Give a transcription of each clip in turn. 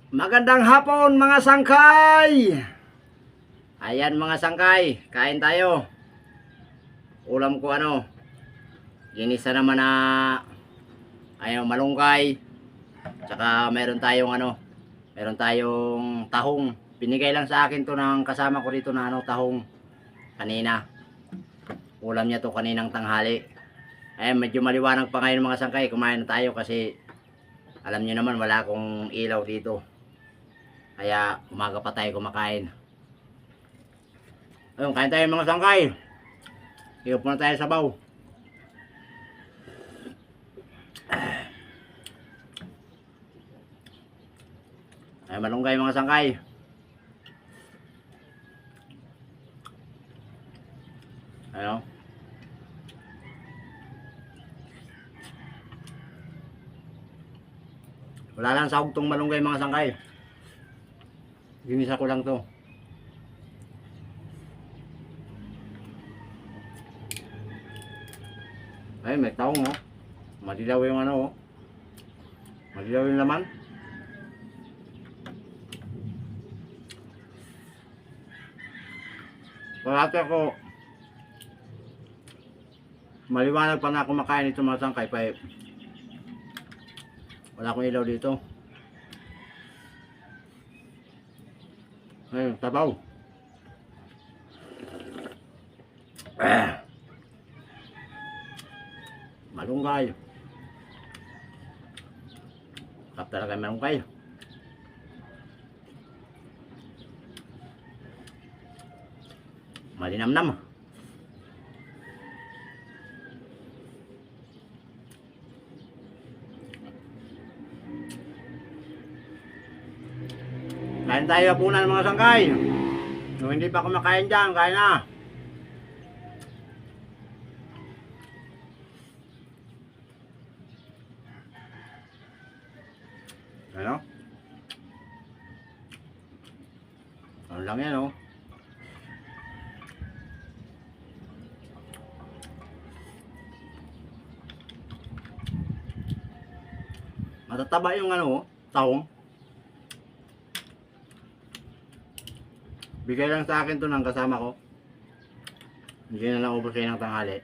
Magandang hapon mga sangkay. Ayan mga sangkay, kain tayo. Ulam ko ginisa naman na malunggay. Tsaka meron tayong meron tayong tahong. Binigay lang sa akin to ng kasama ko dito na tahong kanina. Ulam niya to kaninang tanghali. Ayan, medyo maliwanag pa ngayon mga sangkay. Kumain na tayo kasi alam niyo naman wala akong ilaw dito. Kaya umaga pa tayo kumakain. Ayun, kain tayo mga sangkay. Higop na tayo sabaw. Ay, malunggay mga sangkay. Ayun. Wala lang sahog tong malunggay mga sangkay. Ginisa ko lang to. Ay, may taong madilaw yung madilaw yung laman. Parati ako maliwanag pa na kumakain ito mga sangkay pa wala akong ilaw dito. Ayun, tabaw. Malunggay. Sarap talaga malunggay. Malinamnam. Kain tayo hapunan mga sangkay. Kung hindi pa kumakain dyan, kain na. Ano lang yan matataba yung tahong. Bigay lang sa akin to ng kasama ko. Hindi na lang ubos kayo ng tanghali.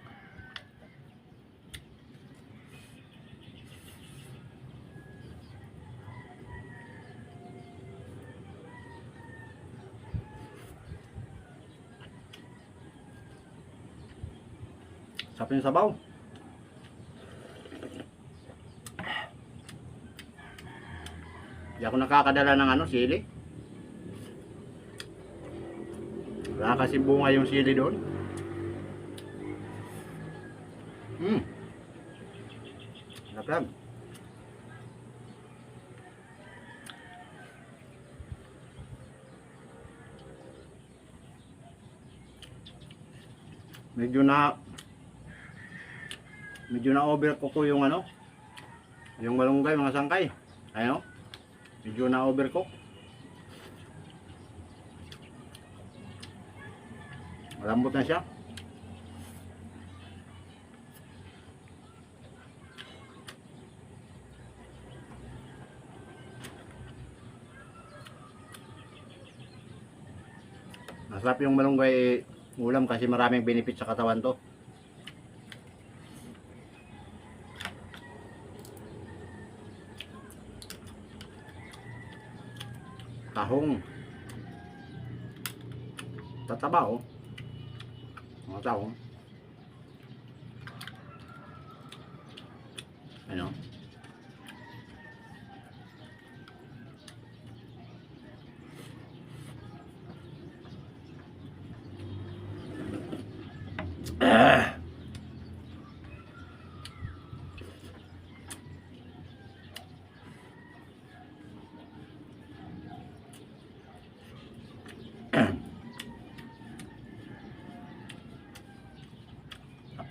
Sarap yung sabaw. Hindi ako nakakadala ng sili. Wala kasi bunga yung sili doon. Sarap. Medyo na overcook ko yung yung malunggay mga sangkay. Ayun. Medyo na overcook. Malambot na siya. Masarap yung malunggay ulam kasi maraming benefit sa katawan to. Tahong. Tataba mga tahong.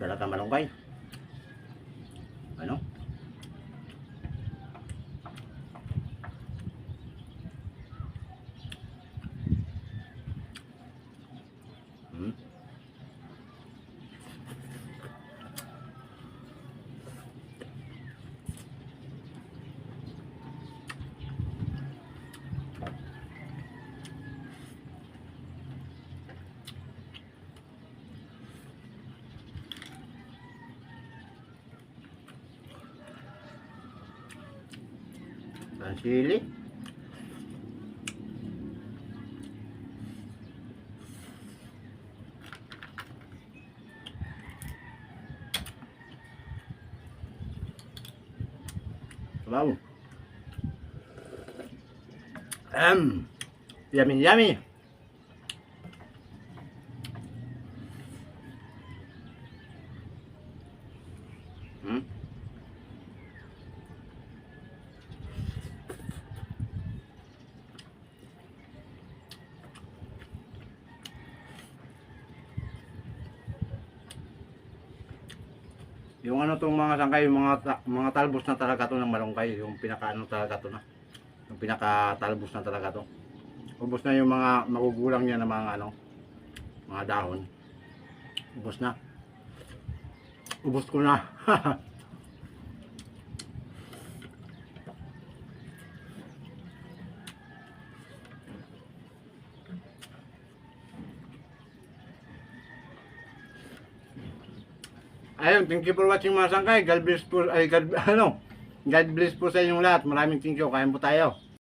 Talaga malunggay. Ang sili. Wow. Yummy, yummy. Hmm? Yung ano tong mga sangkay, yung mga talbos na talaga to ng malunggay, yung pinakaano talaga to na. Yung pinaka-talbos na talaga to. Ubos na yung mga magugulang niya na mga ano, mga dahon. Ubos na. Ubos ko na. Ayun, thank you for watching mga sangkay. God bless po, ay God, ano, God bless po sa inyong lahat. Maraming thank you. Kain po tayo.